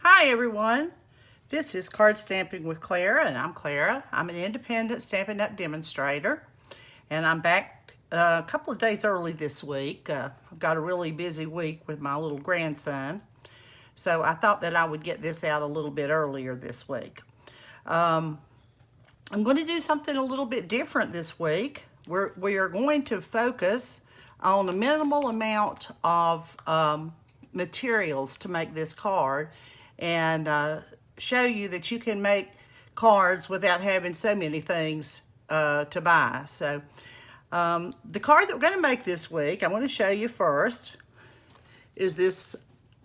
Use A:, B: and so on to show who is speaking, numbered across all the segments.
A: Hi everyone, this is Card Stamping with Clara, and I'm Clara. I'm an independent Stampin' Up! Demonstrator, and I'm back a couple of days early this week. I've got a really busy week with my little grandson, so I thought that I would get this out a little bit earlier this week. I'm going to do something a little bit different this week. We are going to focus on a minimal amount of materials to make this card, and show you that you can make cards without having so many things to buy. So the card that we're going to make this week, I want to show you first, is this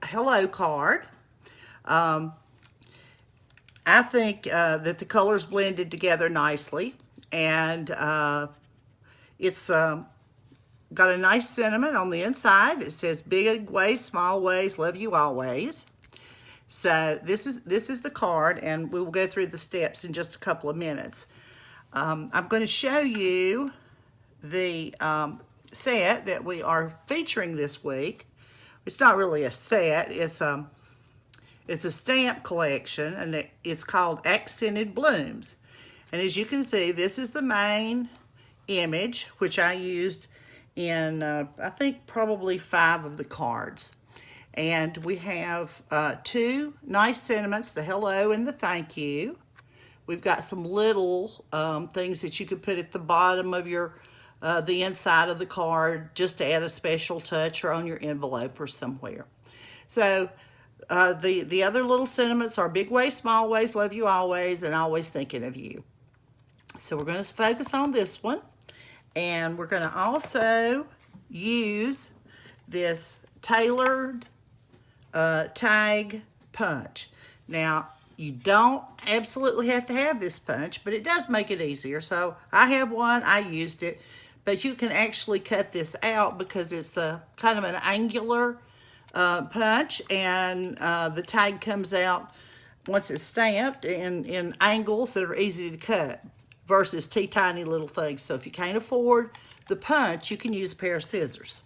A: hello card. I think that the colors blended together nicely, and it's got a nice sentiment on the inside. It says big ways, small ways, love you always. So this is the card, and we will go through the steps in just a couple of minutes. I'm going to show you the set that we are featuring this week. It's not really a set. It's a stamp collection, and it's called Accented Blooms. And as you can see, this is the main image, which I used in I think probably 5 of the cards. And we have 2 nice sentiments, the hello and the thank you. We've got some little things that you could put at the bottom of your the inside of the card, just to add a special touch, or on your envelope or somewhere. So the other little sentiments are big ways, small ways, love you always, and always thinking of you. So we're going to focus on this one, and we're going to also use this tailored tag punch. Now, you don't absolutely have to have this punch, but it does make it easier. So I have one, I used it, but you can actually cut this out because it's a kind of an angular punch, and the tag comes out once it's stamped in angles that are easy to cut versus tiny little things. So if you can't afford the punch, you can use a pair of scissors.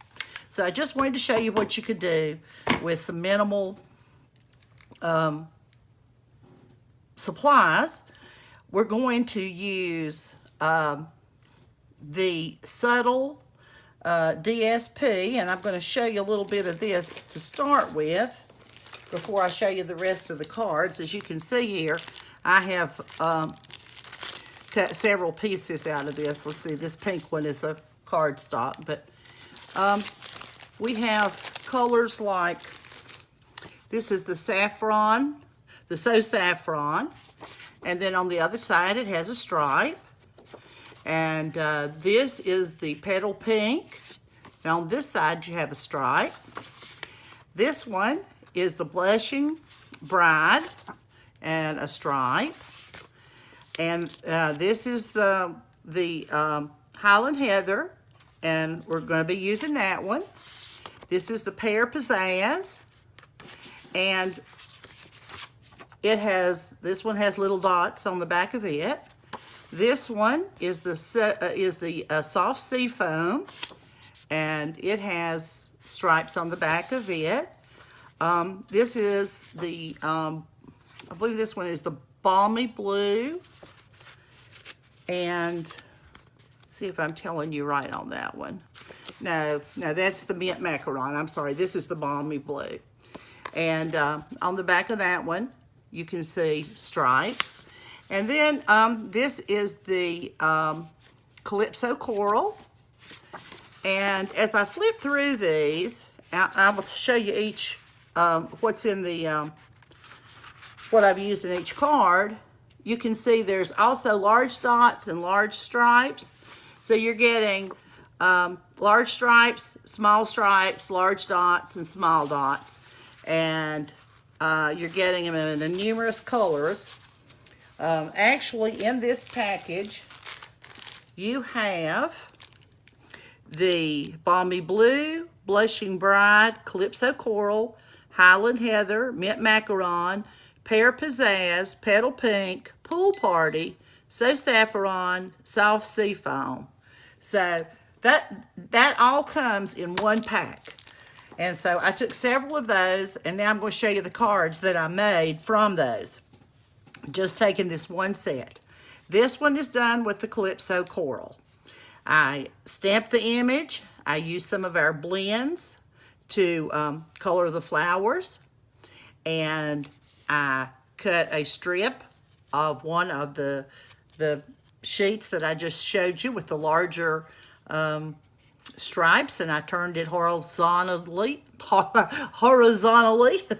A: So I just wanted to show you what you could do with some minimal supplies. We're going to use the subtle DSP, and I'm going to show you a little bit of this to start with before I show you the rest of the cards. As you can see here, I have cut several pieces out of this. Let's see, this pink one is a cardstock, but we have colors like, this is the saffron, the So Saffron, and then on the other side it has a stripe, and this is the Petal Pink, and on this side you have a stripe. This one is the Blushing Bride and a stripe, and this is the Highland Heather, and we're going to be using that one. This is the Pear Pizzazz, and this one has little dots on the back of it. This one is the Soft Sea Foam, and it has stripes on the back of it. This is the, I believe this one is the Balmy Blue, and see if I'm telling you right on that one. No, that's the Mint Macaron. I'm sorry, this is the Balmy Blue. And on the back of that one, you can see stripes. And then this is the Calypso Coral. And as I flip through these, I will show you each what's in the, what I've used in each card. You can see there's also large dots and large stripes. So you're getting large stripes, large dots, and small dots. And you're getting them in numerous colors. Actually, in this package, you have the Balmy Blue, Blushing Bride, Calypso Coral, Highland Heather, Mint Macaron, Pear Pizzazz, Petal Pink, Pool Party, So Saffron, Soft Sea Foam. So that all comes in one pack. And so I took several of those, and now I'm going to show you the cards that I made from those. Just taking this one set. This one is done with the Calypso Coral. I stamped the image. I used some of our blends to color the flowers. And I cut a strip of one of the sheets that I just showed you with the larger stripes, and I turned it horizontally, and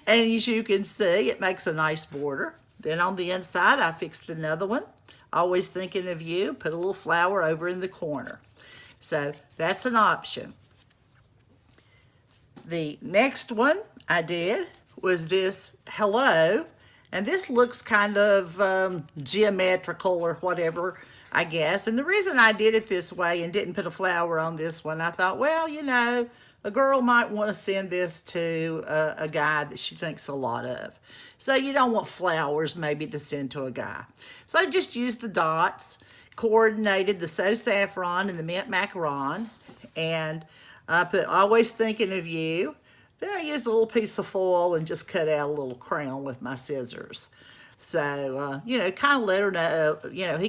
A: as you can see, it makes a nice border. Then on the inside, I fixed another one, always thinking of you, put a little flower over in the corner. So that's an option. The next one I did was this hello, and this looks kind of geometrical or whatever, I guess. And the reason I did it this way and didn't put a flower on this one, I thought, well, you know, a girl might want to send this to a guy that she thinks a lot of. So you don't want flowers maybe to send to a guy. So I just used the dots, coordinated the So Saffron and the Mint Macaron, and I put always thinking of you. Then I used a little piece of foil and just cut out a little crown with my scissors. So, you know, kind of let her know, you know,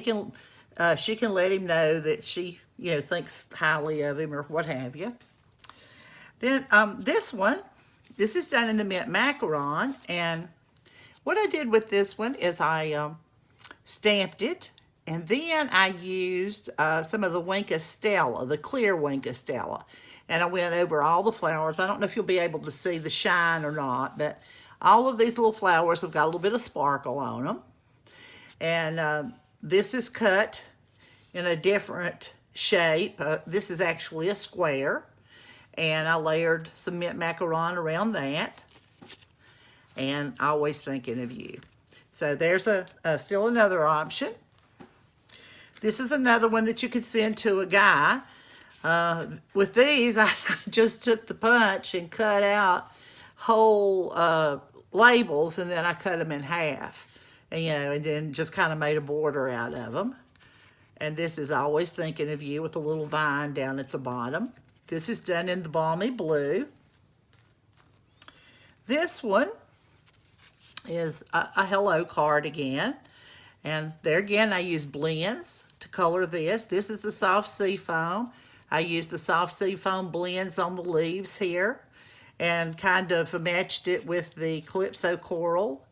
A: she can let him know that she, you know, thinks highly of him or what have you. Then this one, this is done in the Mint Macaron, and what I did with this one is I stamped it, and then I used some of the Winka Stella, the clear Winka Stella, and I went over all the flowers. I don't know if you'll be able to see the shine or not, but all of these little flowers have got a little bit of sparkle on them. And this is cut in a different shape. This is actually a square, and I layered some Mint Macaron around that, and always thinking of you. So there's still another option. This is another one that you could send to a guy. With these, I just took the punch and cut out whole labels, and then I cut them in half, and, you know, and then just kind of made a border out of them. And this is always thinking of you with a little vine down at the bottom. This is done in the Balmy Blue. This one is a hello card again. And there again, I use blends to color this. This is the soft seafoam. I used the soft seafoam blends on the leaves here and kind of matched it with the Calypso Coral.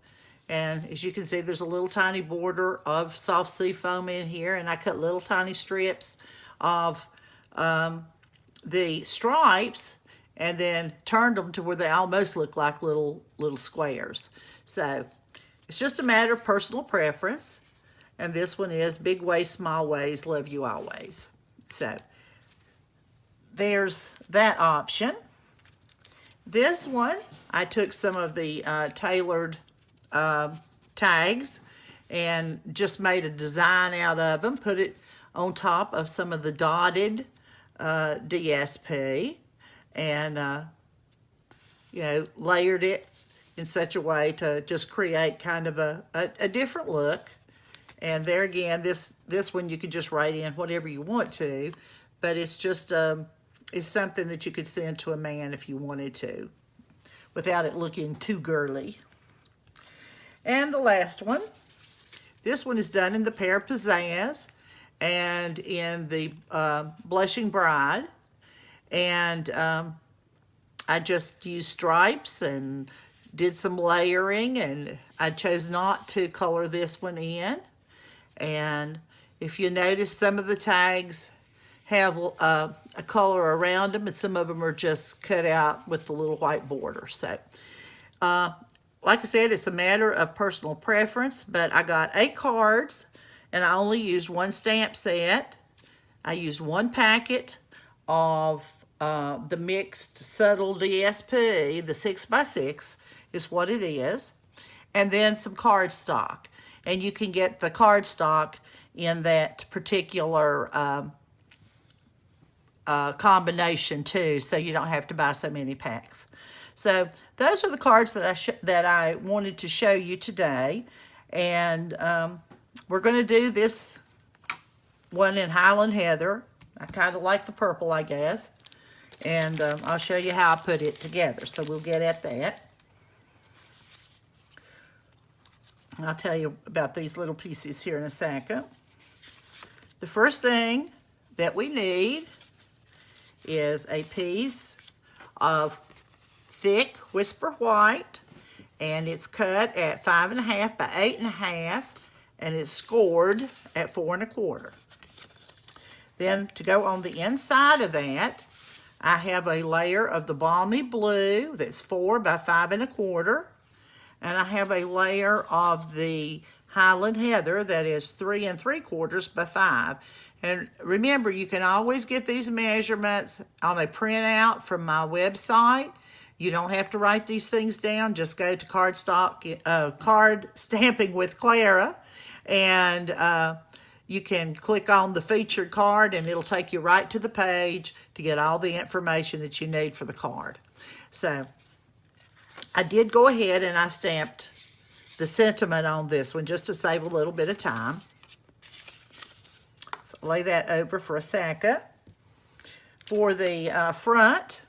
A: And as you can see, there's a little tiny border of soft seafoam in here, and I cut little tiny strips of the stripes and then turned them to where they almost look like little squares. So it's just a matter of personal preference. And this one is Big Ways, Small Ways, Love You Always. So there's that option. This one, I took some of the tailored tags and just made a design out of them, put it on top of some of the dotted DSP, and you know, layered it in such a way to just create kind of a different look. And there again, this one you could just write in whatever you want to, but it's just it's something that you could send to a man if you wanted to, without it looking too girly. And the last one, this one is done in the Pear Pizzazz and in the Blushing Bride. And I just used stripes and did some layering, and I chose not to color this one in. And if you notice, some of the tags have a color around them, and some of them are just cut out with the little white border. So, like I said, it's a matter of personal preference, but I got 8 cards, and I only used 1 stamp set. I used 1 packet of the mixed subtle DSP, the 6x6 is what it is, and then some cardstock. And you can get the cardstock in that particular combination too, so you don't have to buy so many packs. So those are the cards that I wanted to show you today, and we're going to do this one in Highland Heather. I kind of like the purple, I guess, And I'll show you how I put it together. So we'll get at that. I'll tell you about these little pieces here in a second. The first thing that we need is a piece of thick Whisper White, and it's cut at 5.5 by 8.5, and it's scored at 4 1/4. Then to go on the inside of that, I have a layer of the Balmy Blue that's 4 by 5 1/4, and I have a layer of the Highland Heather that is 3 3/4 by 5. And remember, you can always get these measurements on a printout from my website. You don't have to write these things down. Just go to CardStampinWithClara, and you can click on the featured card, and it'll take you right to the page to get all the information that you need for the card. So I did go ahead and I stamped the sentiment on this one just to save a little bit of time. So lay that over for a second. For the front,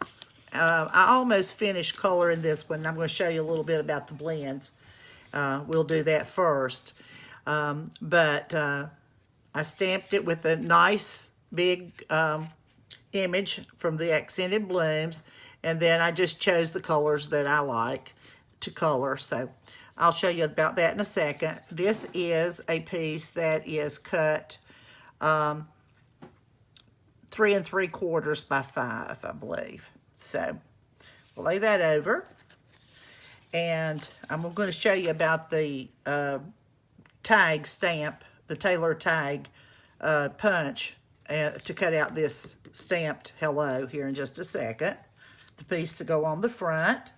A: I almost finished coloring this one. I'm going to show you a little bit about the blends. We'll do that first. But I stamped it with a nice big image from the Accented Blooms, and then I just chose the colors that I like to color. So I'll show you about that in a second. This is a piece that is cut 3 3/4 by 5, I believe. So we'll lay that over, and I'm going to show you about the tag stamp, the Taylor tag punch to cut out this stamped hello here in just a second. The piece to go on the front.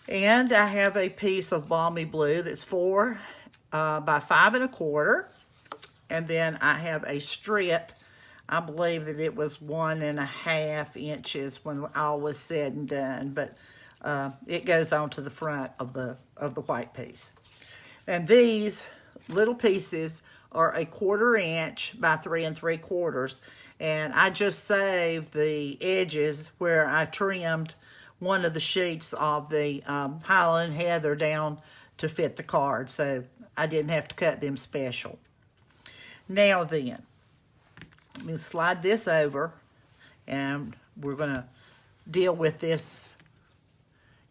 A: And I have a piece of Balmy Blue that's 4 by 5 1/4. And then I have a strip. I believe that it was 1.5 inches when all was said and done, but it goes on to the front of the white piece. And these little pieces are 1/4 inch by 3 3/4, and I just saved the edges where I trimmed one of the sheets of the Highland Heather down to fit the card, so I didn't have to cut them special. Now then, let me slide this over, and we're going to deal with this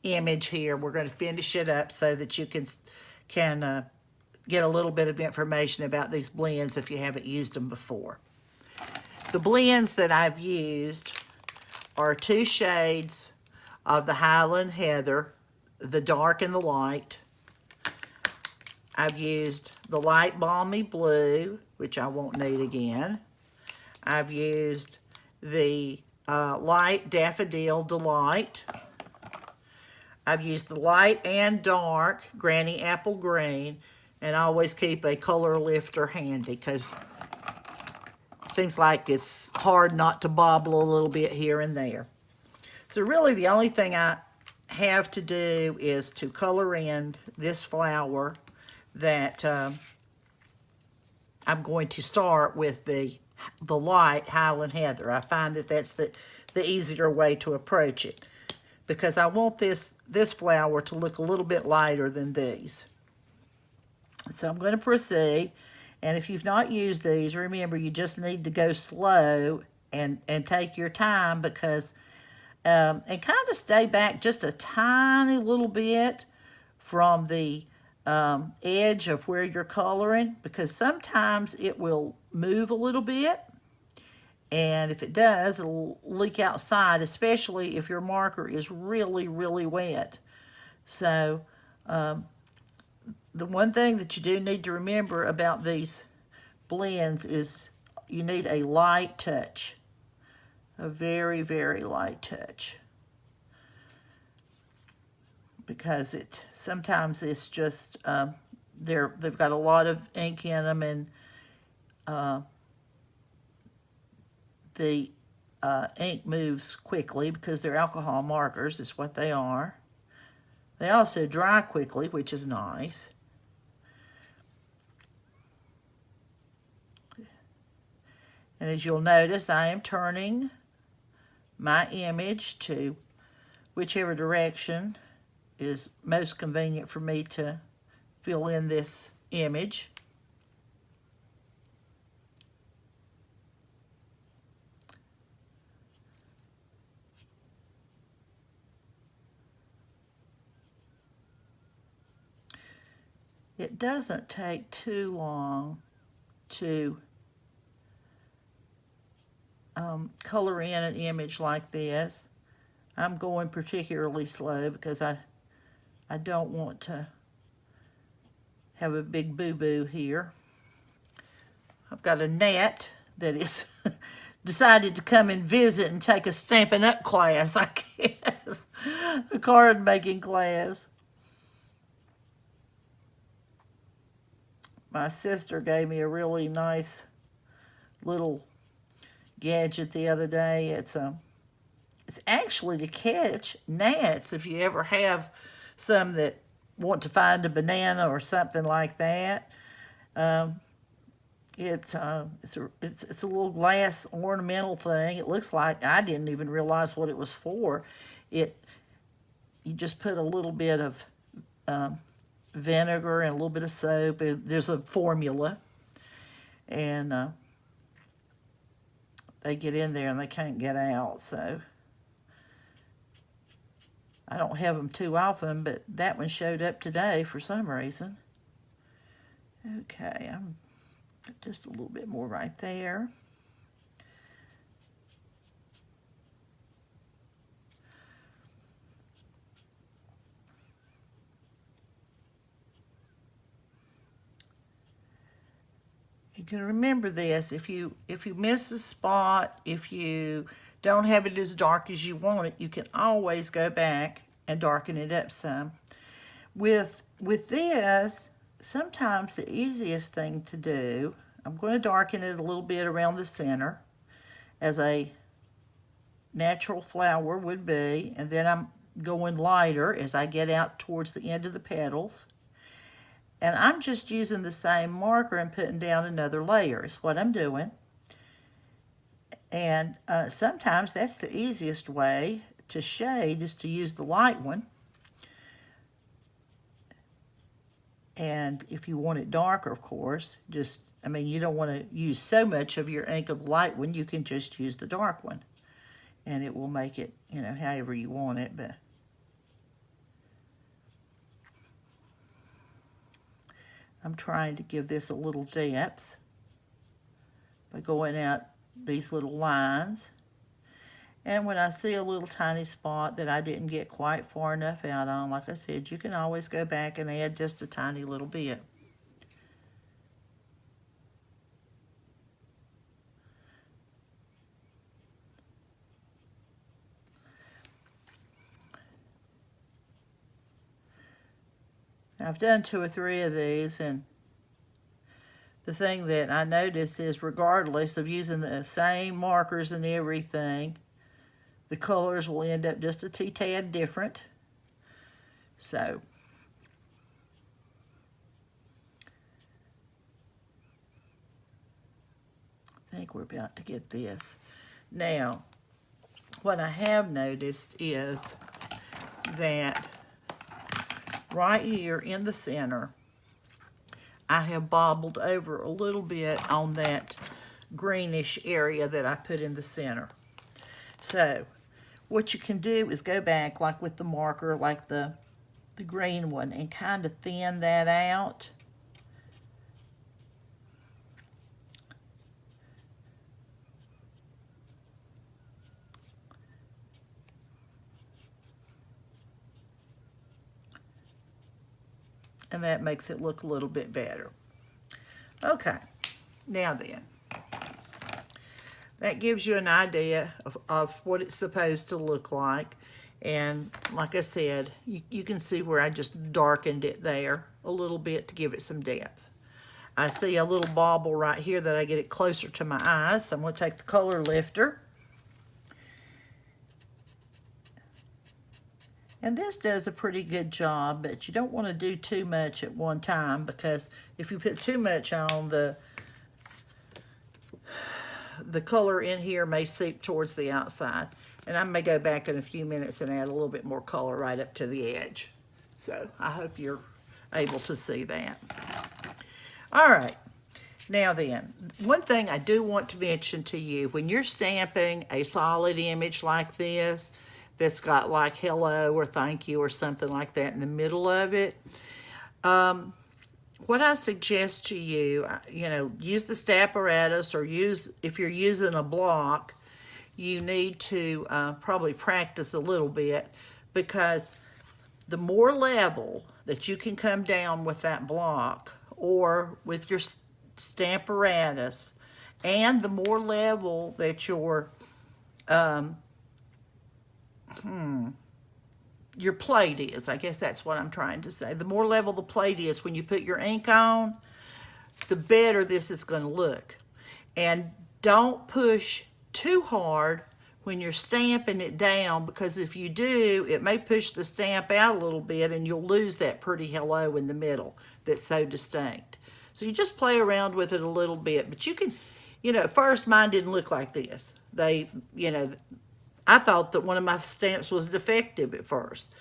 A: image here. We're going to finish it up so that you can get a little bit of information about these blends if you haven't used them before. The blends that I've used are 2 shades of the Highland Heather, the dark and the light. I've used the light Balmy Blue, which I won't need again. I've used the light Daffodil Delight. I've used the light and dark Granny Apple Green, and I always keep a color lifter handy because it seems like it's hard not to bobble a little bit here and there. So really the only thing I have to do is to color in this flower that I'm going to start with the light Highland Heather. I find that that's the easier way to approach it, because I want this flower to look a little bit lighter than these. So I'm going to proceed, and if you've not used these, remember you just need to go slow and take your time, because and kind of stay back just a tiny little bit from the edge of where you're coloring, because sometimes it will move a little bit, and if it does, it'll leak outside, especially if your marker is really, really wet. So the one thing that you do need to remember about these blends is you need a light touch, a very, very light touch, because sometimes it's just they've got a lot of ink in them, and the ink moves quickly because they're alcohol markers is what they are. They also dry quickly, which is nice. And as you'll notice, I am turning my image to whichever direction is most convenient for me to fill in this image. It doesn't take too long to color in an image like this. I'm going particularly slow because I don't want to have a big boo-boo here. I've got a net that is decided to come and visit and take a Stampin' Up class, I guess, a card making class. My sister gave me a really nice little gadget the other day. It's actually to catch gnats if you ever have some that want to find a banana or something like that. It's a little glass ornamental thing. It looks like, I didn't even realize what it was for. You just put a little bit of vinegar and a little bit of soap. There's a formula, and they get in there and they can't get out. So I don't have them too often, but that one showed up today for some reason. Okay, I'm just a little bit more right there. You can remember this, if you miss a spot, if you don't have it as dark as you want it, you can always go back and darken it up some. With this, sometimes the easiest thing to do, I'm going to darken it a little bit around the center as a natural flower would be, and then I'm going lighter as I get out towards the end of the petals. And I'm just using the same marker and putting down another layer is what I'm doing. And sometimes that's the easiest way to shade, is to use the light one. And if you want it darker, of course, you don't want to use so much of your ink of the light one, you can just use the dark one. And it will make it, however you want it. But I'm trying to give this a little depth by going out these little lines. And when I see a little tiny spot that I didn't get quite far enough out on, like I said, you can always go back and add just a tiny little bit. I've done 2 or 3 of these, and the thing that I notice is, regardless of using the same markers and everything, the colors will end up just a tad different. So I think we're about to get this. Now, what I have noticed is that right here in the center, I have bobbled over a little bit on that greenish area that I put in the center. So what you can do is go back, like with the marker, like the green one, and kind of thin that out. And that makes it look a little bit better. Okay, now then, that gives you an idea of what it's supposed to look like. And like I said, you can see where I just darkened it there a little bit to give it some depth. I see a little bobble right here that I get it closer to my eyes, so I'm going to take the color lifter. And this does a pretty good job, but you don't want to do too much at one time, because if you put too much on, the color in here may seep towards the outside. And I may go back in a few minutes and add a little bit more color right up to the edge. So I hope you're able to see that. All right. Now then, one thing I do want to mention to you, when you're stamping a solid image like this, that's got like hello or thank you or something like that in the middle of it, what I suggest to you, use the Stamparatus, or if you're using a block, you need to probably practice a little bit, because the more level that you can come down with that block or with your Stamparatus, and the more level that your plate is, I guess that's what I'm trying to say. The more level the plate is when you put your ink on, the better this is going to look. And don't push too hard when you're stamping it down, because if you do, it may push the stamp out a little bit and you'll lose that pretty hello in the middle that's so distinct. So you just play around with it a little bit, but you can, at first mine didn't look like this. I thought that one of my stamps was defective at first.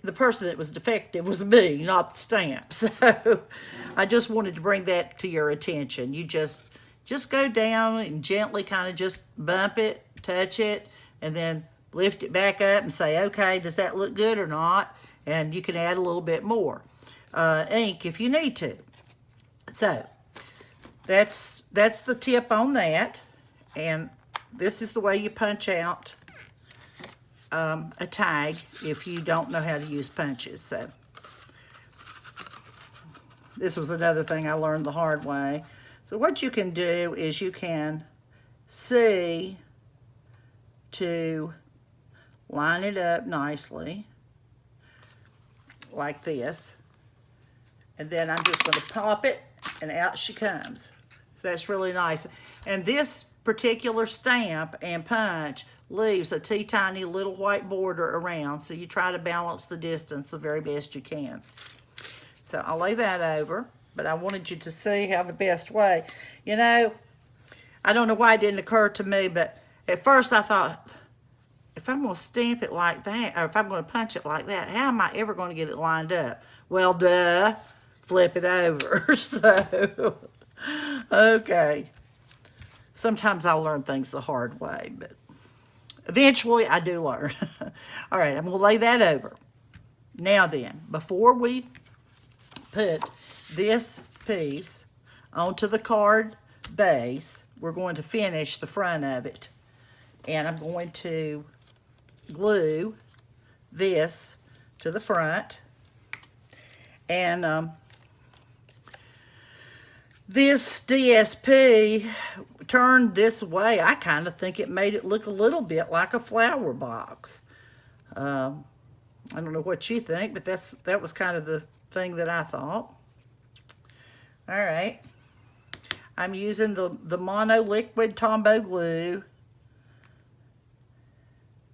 A: The person that was defective was me, not the stamp. So I just wanted to bring that to your attention. You just go down and gently kind of just bump it, touch it, and then lift it back up and say, okay, does that look good or not? And you can add a little bit more ink if you need to. So that's the tip on that. And this is the way you punch out a tag if you don't know how to use punches. So this was another thing I learned the hard way. So what you can do is you can see to line it up nicely like this, and then I'm just going to pop it and out she comes. So that's really nice. And this particular stamp and punch leaves a tiny little white border around, so you try to balance the distance the very best you can. So I'll lay that over, but I wanted you to see how the best way. I don't know why it didn't occur to me, but at first I thought, if I'm going to stamp it like that, or if I'm going to punch it like that, how am I ever going to get it lined up? Well, duh, flip it over. So, okay. Sometimes I'll learn things the hard way, but eventually I do learn. All right, I'm going to lay that over. Now then, before we put this piece onto the card base, we're going to finish the front of it. And I'm going to glue this to the front. And this DSP turned this way, I kind of think it made it look a little bit like a flower box. I don't know what you think, but that was kind of the thing that I thought. All right. I'm using the Mono Liquid Tombow glue.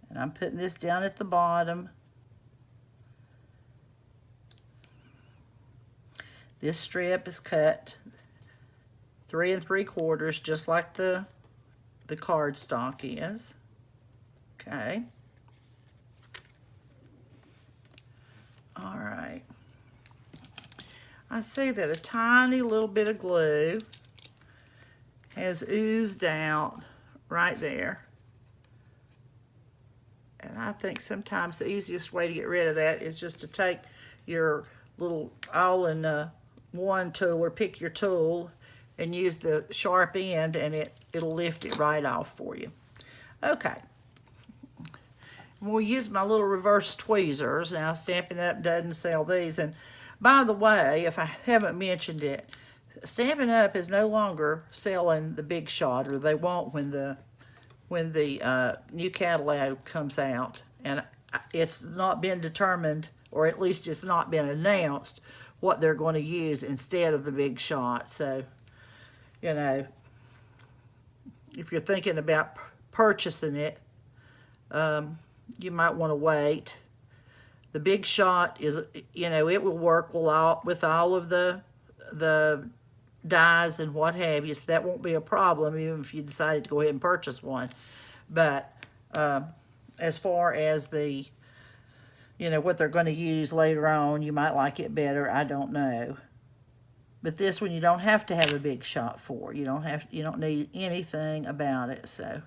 A: And I'm putting this down at the bottom. This strip is cut 3 3/4, just like the cardstock is. Okay. All right. I see that a tiny little bit of glue has oozed out right there. And I think sometimes the easiest way to get rid of that is just to take your little all-in-one tool, or pick your tool and use the sharp end, and it'll lift it right off for you. Okay. We'll use my little reverse tweezers. Now, Stampin' Up! Doesn't sell these. And by the way, if I haven't mentioned it, Stampin' Up! Is no longer selling the Big Shot, or they won't when the new catalog comes out. And it's not been determined, or at least it's not been announced, what they're going to use instead of the Big Shot. So, if you're thinking about purchasing it, you might want to wait. The Big Shot is, it will work with all of the dies and what have you, so that won't be a problem even if you decided to go ahead and purchase one. But as far as the, what they're going to use later on. You might like it better. I don't know. But this one you don't have to have a big shot for. You don't need anything about it. So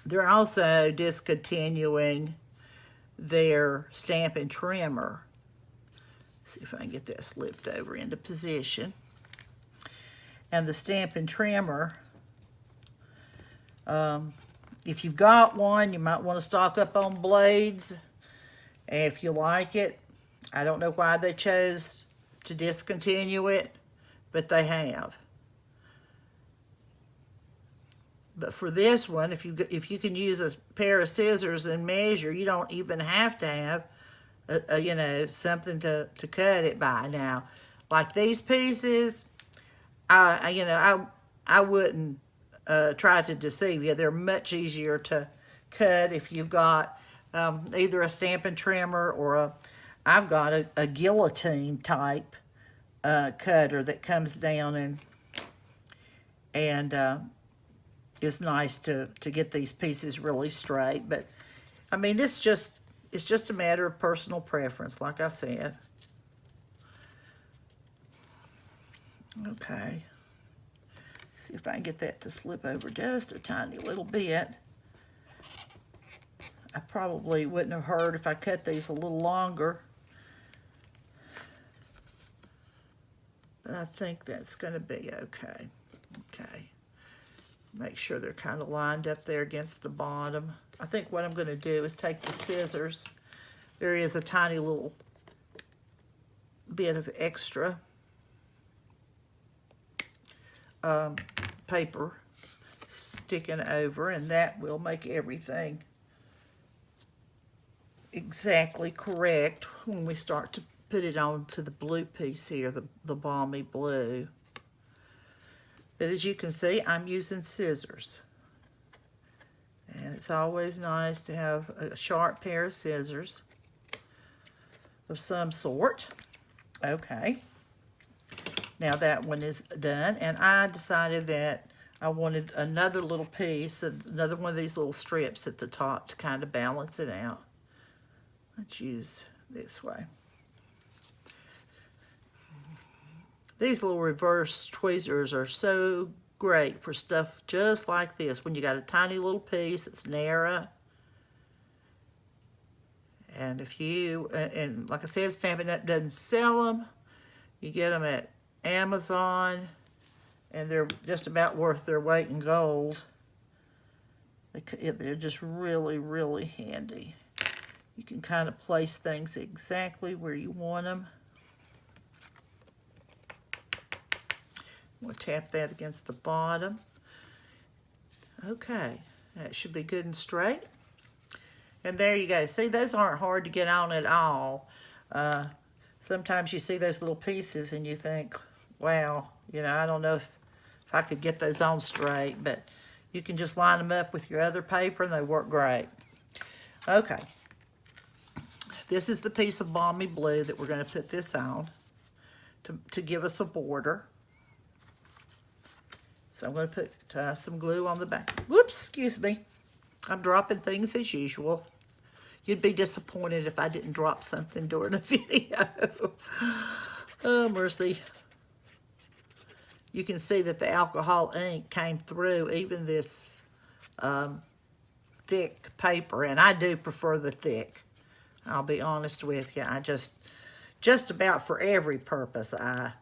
A: they're also discontinuing their Stampin' Trimmer. Let's see if I can get that slipped over into position. And the Stampin' Trimmer, if you've got one, you might want to stock up on blades if you like it. I don't know why they chose to discontinue it, but they have. But for this one, if you can use a pair of scissors and measure, you don't even have to have something to cut it by. Now, like these pieces, I wouldn't try to deceive you. They're much easier to cut if you've got either a Stampin' Trimmer or I've got a guillotine type cutter that comes down and it's nice to get these pieces really straight. But I mean, it's just a matter of personal preference, like I said. Okay. See if I can get that to slip over just a tiny little bit. I probably wouldn't have heard if I cut these a little longer. But I think that's going to be okay. Okay. Make sure they're kind of lined up there against the bottom. I think what I'm going to do is take the scissors. There is a tiny little bit of extra paper sticking over, and that will make everything exactly correct when we start to put it on to the blue piece here, the balmy blue. But as you can see, I'm using scissors. And it's always nice to have a sharp pair of scissors of some sort. Okay. Now that one is done, and I decided that I wanted another little piece, another one of these little strips at the top to kind of balance it out. Let's use this way. These little reverse tweezers are so great for stuff just like this. When you got a tiny little piece, it's narrow. And if you, and like I said, Stampin' Up! Doesn't sell them. You get them at Amazon, and they're just about worth their weight in gold. They're just really, really handy. You can kind of place things exactly where you want them. We'll tap that against the bottom. Okay, that should be good and straight. And there you go. See, those aren't hard to get on at all. Sometimes you see those little pieces and you think, wow, I don't know if I could get those on straight, but you can just line them up with your other paper and they work great. Okay. This is the piece of balmy blue that we're going to put this on to give us a border. So I'm going to put some glue on the back. Whoops, excuse me. I'm dropping things as usual. You'd be disappointed if I didn't drop something during a video. Oh, mercy. You can see that the alcohol ink came through even this thick paper, and I do prefer the thick. I'll be honest with you. I just about for every purpose, I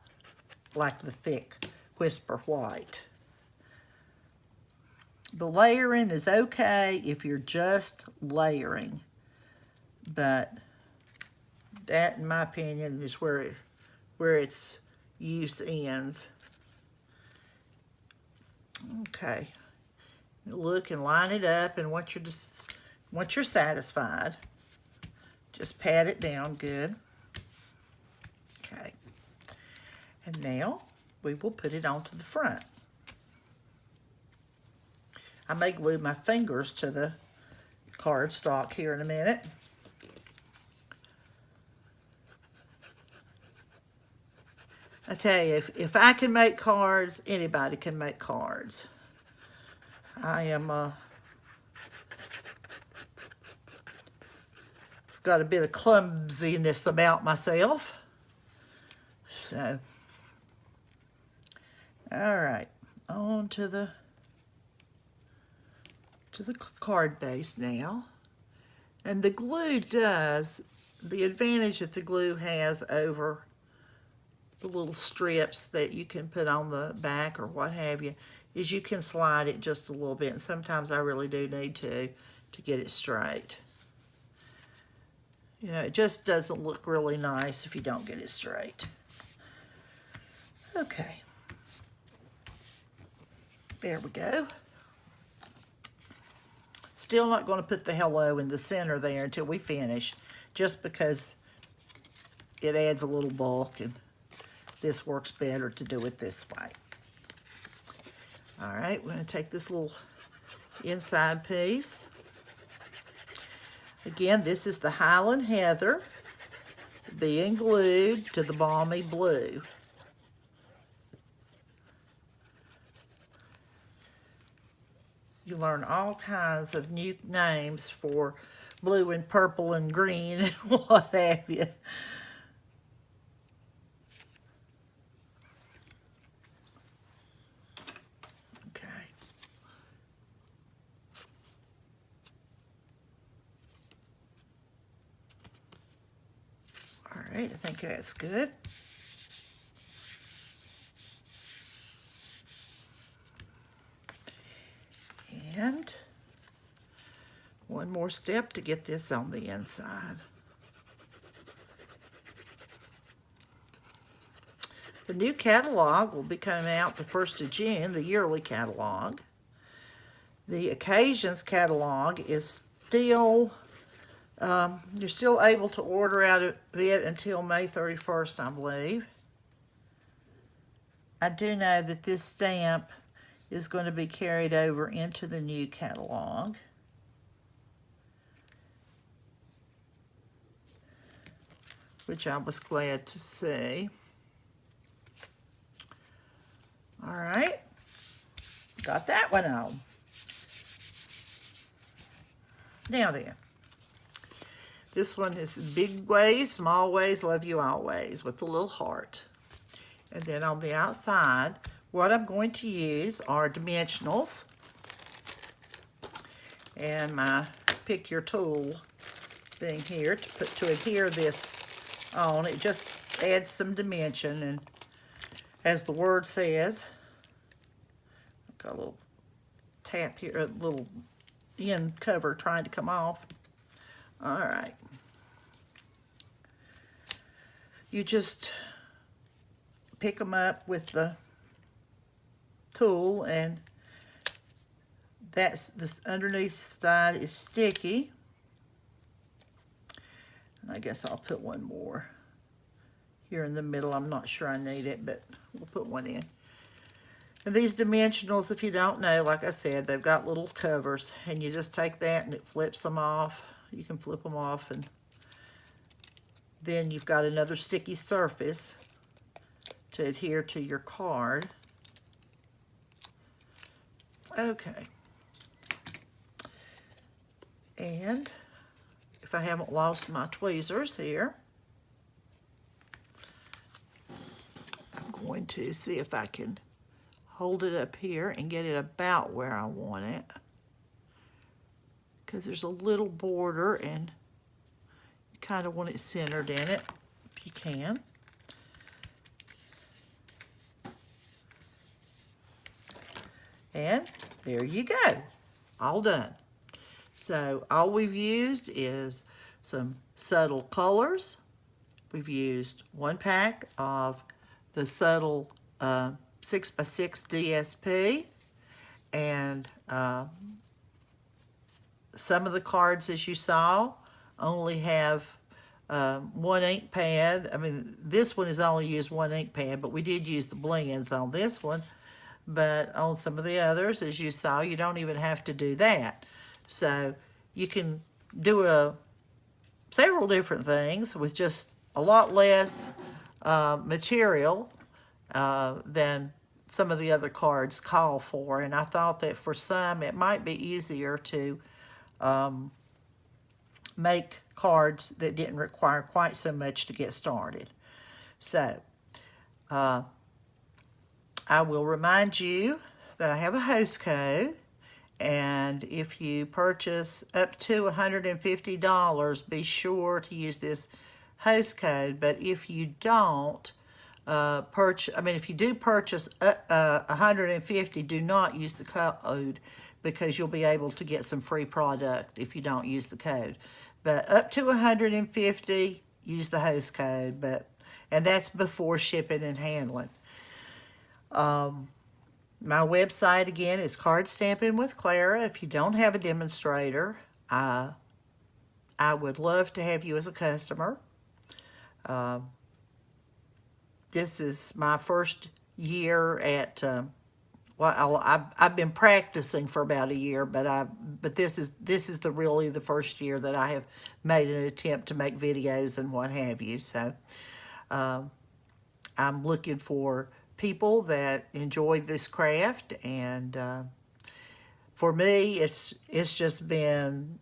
A: like the thick Whisper White. The layering is okay if you're just layering, but that, in my opinion, is where its use ends. Okay, look and line it up, and once you're satisfied, just pat it down good. Okay, and now we will put it onto the front. I may glue my fingers to the cardstock here in a minute. I tell you, if I can make cards, anybody can make cards. I am got a bit of clumsiness about myself. So, all right, on to the card base now. And the glue does, the advantage that the glue has over the little strips that you can put on the back or what have you, is you can slide it just a little bit. And sometimes I really do need to get it straight. You know, it just doesn't look really nice if you don't get it straight. Okay. There we go. Still not going to put the hello in the center there until we finish, just because it adds a little bulk and this works better to do it this way. All right, we're going to take this little inside piece. Again, this is the Highland Heather being glued to the Balmy Blue. You learn all kinds of new names for blue and purple and green and what have you. Okay. All right, I think that's good. And one more step to get this on the inside. The new catalog will be coming out the 1st of June, the yearly catalog. The occasions catalog is still, you're still able to order out of it until May 31st, I believe. I do know that this stamp is going to be carried over into the new catalog. Which I was glad to see. All right, got that one on. Now then, this one is big ways, small ways, love you always, with the little heart. And then on the outside, what I'm going to use are dimensionals and my pick your tool thing here to adhere this on. It just adds some dimension, and as the word says, I've got a little tap here, a little end cover trying to come off. All right. You just pick them up with the tool, and that's this underneath side is sticky. And I guess I'll put one more here in the middle. I'm not sure I need it, but we'll put one in. And these dimensionals, if you don't know, like I said, they've got little covers, and you just take that and it flips them off. You can flip them off, and then you've got another sticky surface to adhere to your card. Okay. And if I haven't lost my tweezers here, I'm going to see if I can hold it up here and get it about where I want it, because there's a little border and you kind of want it centered in it if you can. And there you go, all done. So all we've used is some subtle colors. We've used one pack of the subtle 6x6 DSP, and some of the cards, as you saw, only have one ink pad. I mean, this one has only used one ink pad, but we did use the blends on this one. But on some of the others, as you saw, you don't even have to do that. So you can do several different things with just a lot less material than some of the other cards call for. And I thought that for some, it might be easier to make cards that didn't require quite so much to get started. So, I will remind you that I have a host code, and if you purchase up to $150, be sure to use this host code. But if you don't if you do purchase 150, do not use the code, because you'll be able to get some free product if you don't use the code. But up to 150, use the host code, and that's before shipping and handling. My website again is CardStampinWithClara. If you don't have a demonstrator, I would love to have you as a customer. This is my first year at, I've been practicing for about a year, but this is really the first year that I have made an attempt to make videos and what have you. So I'm looking for people that enjoy this craft, and for me, it's just been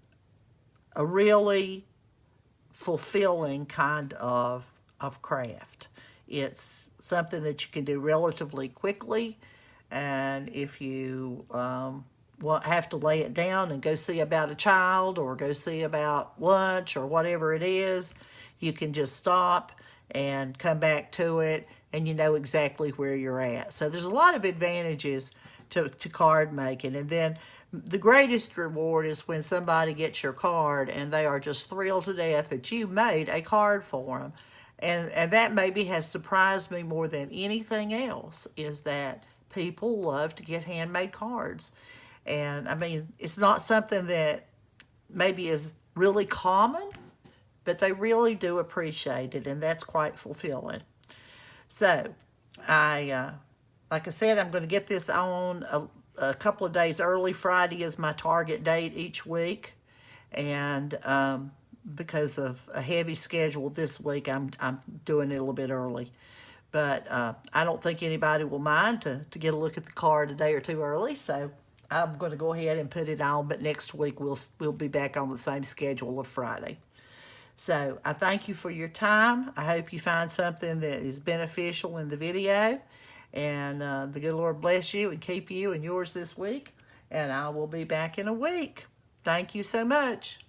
A: a really fulfilling kind of craft. It's something that you can do relatively quickly, and if you have to lay it down and go see about a child or go see about lunch or whatever it is, you can just stop and come back to it, and you know exactly where you're at. So there's a lot of advantages to card making. And then the greatest reward is when somebody gets your card and they are just thrilled to death that you made a card for them. And that maybe has surprised me more than anything else, is that people love to get handmade cards. And I mean, it's not something that maybe is really common, but they really do appreciate it, and that's quite fulfilling. So, like I said, I'm going to get this on a couple of days early. Friday is my target date each week, and because of a heavy schedule this week, I'm doing it a little bit early. But I don't think anybody will mind to get a look at the card a day or two early, so I'm going to go ahead and put it on. But next week we'll be back on the same schedule of Friday. So I thank you for your time. I hope you find something that is beneficial in the video. And the good Lord bless you and keep you and yours this week. And I will be back in a week. Thank you so much.